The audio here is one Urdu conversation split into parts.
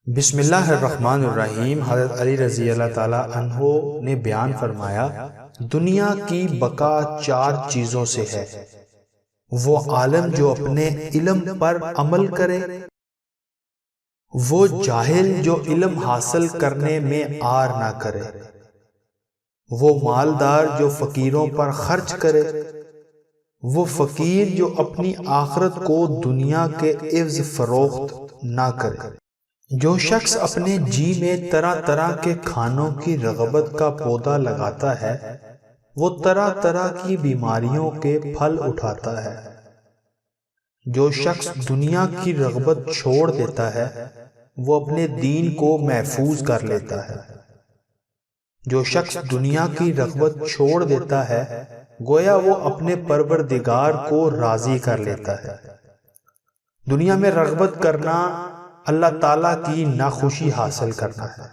بسم اللہ الرحمن الرحیم۔ حضرت علی رضی اللہ تعالیٰ عنہ نے بیان فرمایا، دنیا کی بقا چار چیزوں سے ہے: وہ عالم جو اپنے علم پر عمل کرے، وہ جاہل جو علم حاصل کرنے میں آر نہ کرے، وہ مالدار جو فقیروں پر خرچ کرے، وہ فقیر جو اپنی آخرت کو دنیا کے عوض فروخت نہ کرے۔ جو شخص اپنے جی میں طرح طرح کے کھانوں کی رغبت کا پودا لگاتا ہے، وہ طرح طرح کی بیماریوں کے پھل اٹھاتا ہے۔ جو شخص دنیا کی رغبت چھوڑ دیتا ہے، وہ اپنے دین کو محفوظ کر لیتا ہے۔ جو شخص دنیا کی رغبت چھوڑ دیتا ہے، گویا وہ اپنے پروردگار کو راضی کر لیتا ہے۔ دنیا میں رغبت کرنا اللہ تعالیٰ کی ناخوشی حاصل کرنا ہے۔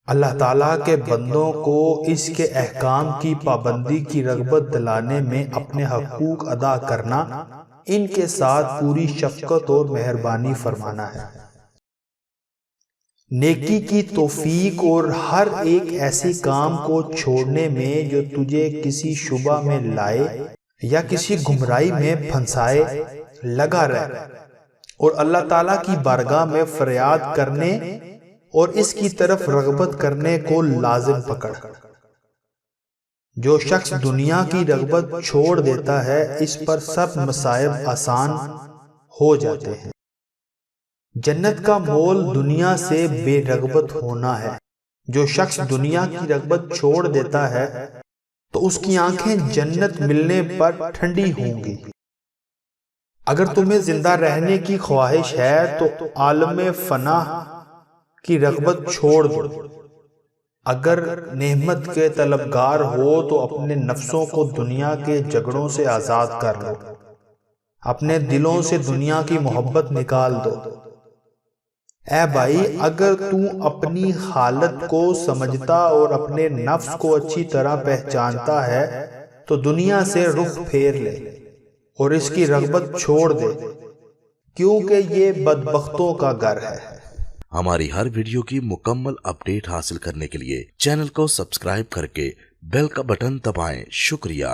اللہ تعالیٰ کے بندوں کو اس کے احکام کی پابندی کی رغبت دلانے میں اپنے حقوق ادا کرنا، ان کے ساتھ پوری شفقت اور مہربانی فرمانا ہے۔ نیکی کی توفیق اور ہر ایک ایسی کام کو چھوڑنے میں جو تجھے کسی شبہ میں لائے یا کسی گمراہی میں پھنسائے لگا رہ، اور اللہ تعالیٰ کی بارگاہ میں فریاد کرنے اور اس کی طرف رغبت کرنے کو لازم پکڑ۔ جو شخص دنیا کی رغبت چھوڑ دیتا ہے، اس پر سب مصائب آسان ہو جاتے ہیں۔ جنت کا مول دنیا سے بے رغبت ہونا ہے۔ جو شخص دنیا کی رغبت چھوڑ دیتا ہے تو اس کی آنکھیں جنت ملنے پر ٹھنڈی ہوں گی۔ اگر تمہیں زندہ رہنے کی خواہش ہے تو عالم فنا کی رغبت چھوڑ دو۔ اگر نعمت کے طلبگار ہو تو اپنے نفسوں کو دنیا کے جھگڑوں سے آزاد کر لو، اپنے دلوں سے دنیا کی محبت نکال دو۔ اے بھائی، اگر تم اپنی حالت کو سمجھتا اور اپنے نفس کو اچھی طرح پہچانتا ہے تو دنیا سے رخ پھیر لے اور اس کی رغبت چھوڑ دے، کیونکہ یہ بدبختوں کا گھر ہے۔ ہماری ہر ویڈیو کی مکمل اپڈیٹ حاصل کرنے کے لیے چینل کو سبسکرائب کر کے بیل کا بٹن دبائیں۔ شکریہ۔